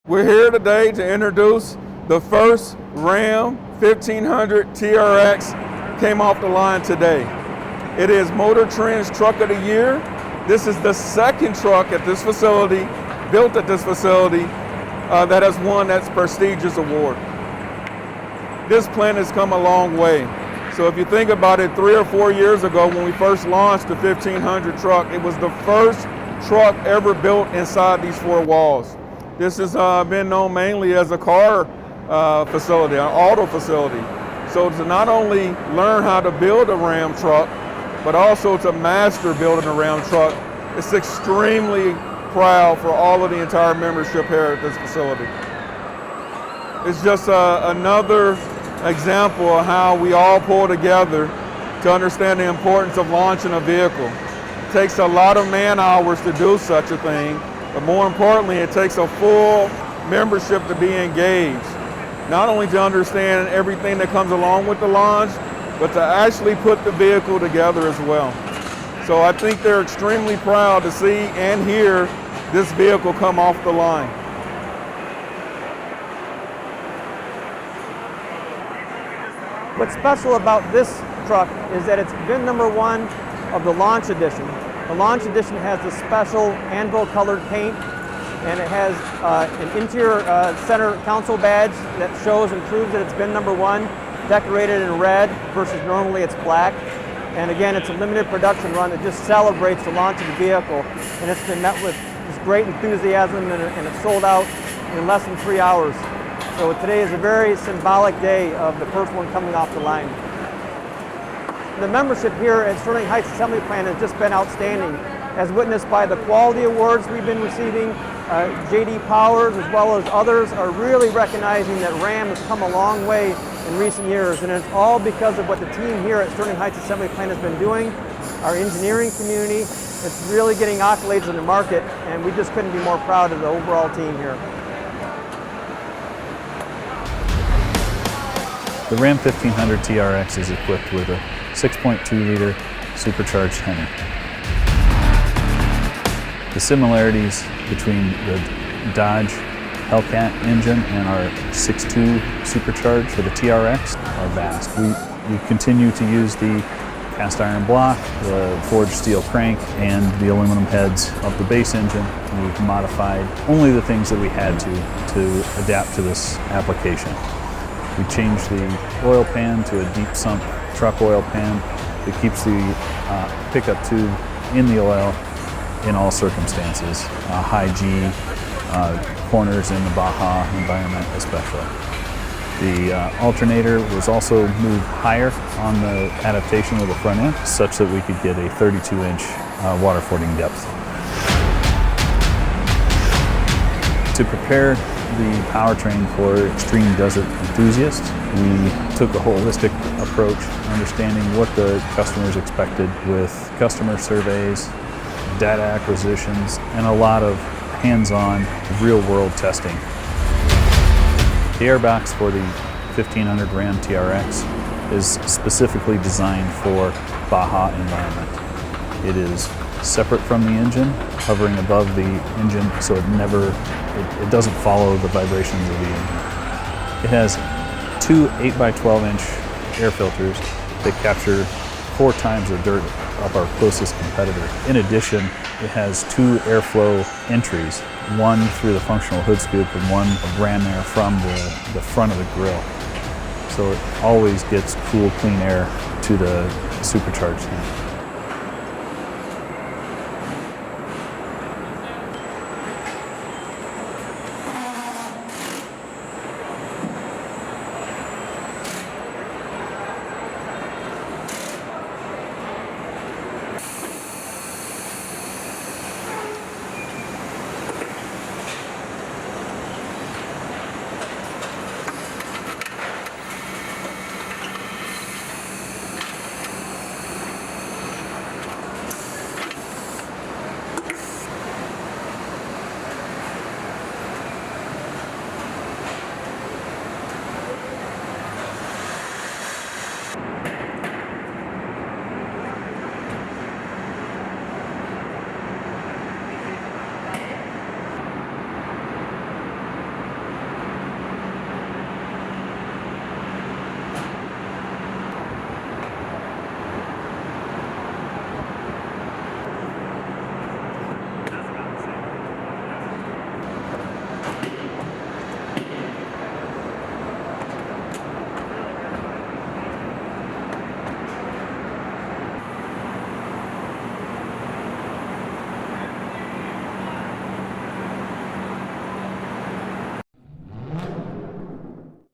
We're here today to introduce the first Ram 1500 TRX came off the line today. It is Motor Trend's Truck of the Year. This is the second truck at this facility, built at this facility, that has won that prestigious award. This plant has come a long way. So if you think about it, 3 or 4 years ago when we first launched the 1500 truck, it was the first truck ever built inside these four walls. This has been known mainly as a car facility, an auto facility. So to not only learn how to build a Ram truck, but also to master building a Ram truck, it's extremely proud for all of the entire membership here at this facility. It's just another example of how we all pull together to understand the importance of launching a vehicle. It takes a lot of man hours to do such a thing, but more importantly, it takes a full membership to be engaged. Not only to understand everything that comes along with the launch, but to actually put the vehicle together as well. So I think they're extremely proud to see and hear this vehicle come off the line. What's special about this truck is that it's VIN number 1 of the Launch Edition. The Launch Edition has the special anvil colored paint, and it has an interior center console badge that shows and proves that it's VIN number 1, decorated in red versus normally it's black. And again, it's a limited production run that just celebrates the launch of the vehicle, and it's been met with this great enthusiasm, and it's sold out in less than 3 hours. So today is a very symbolic day of the first one coming off the line. The membership here at Sterling Heights Assembly Plant has just been outstanding, as witnessed by the quality awards we've been receiving. J.D. Powers, as well as others, are really recognizing that Ram has come a long way in recent years, and it's all because of what the team here at Sterling Heights Assembly Plant has been doing. Our engineering community, it's really getting accolades in the market, and we just couldn't be more proud of the overall team here. The Ram 1500 TRX is equipped with a 6.2-liter supercharged Hemi. The similarities between the Dodge Hellcat engine and our 6.2 supercharged for the TRX are vast. We continue to use the cast iron block, the forged steel crank, and the aluminum heads of the base engine. We've modified only the things that we had to adapt to this application. We changed the oil pan to a deep sump truck oil pan that keeps the pickup tube in the oil in all circumstances, high G, corners in the Baja environment especially. The alternator was also moved higher on the adaptation of the front end, such that we could get a 32-inch water fording depth. To prepare the powertrain for extreme desert enthusiasts, we took a holistic approach, understanding what the customers expected with customer surveys, data acquisitions, and a lot of hands-on, real-world testing. The airbox for the 1500 Ram TRX is specifically designed for Baja environment. It is separate from the engine, hovering above the engine, so it doesn't follow the vibrations of the engine. It has 2 8x12-inch air filters that capture 4 times the dirt of our closest competitor. In addition, it has 2 airflow entries, one through the functional hood scoop and one ran air from the front of the grill. So it always gets cool, clean air to the supercharged tank.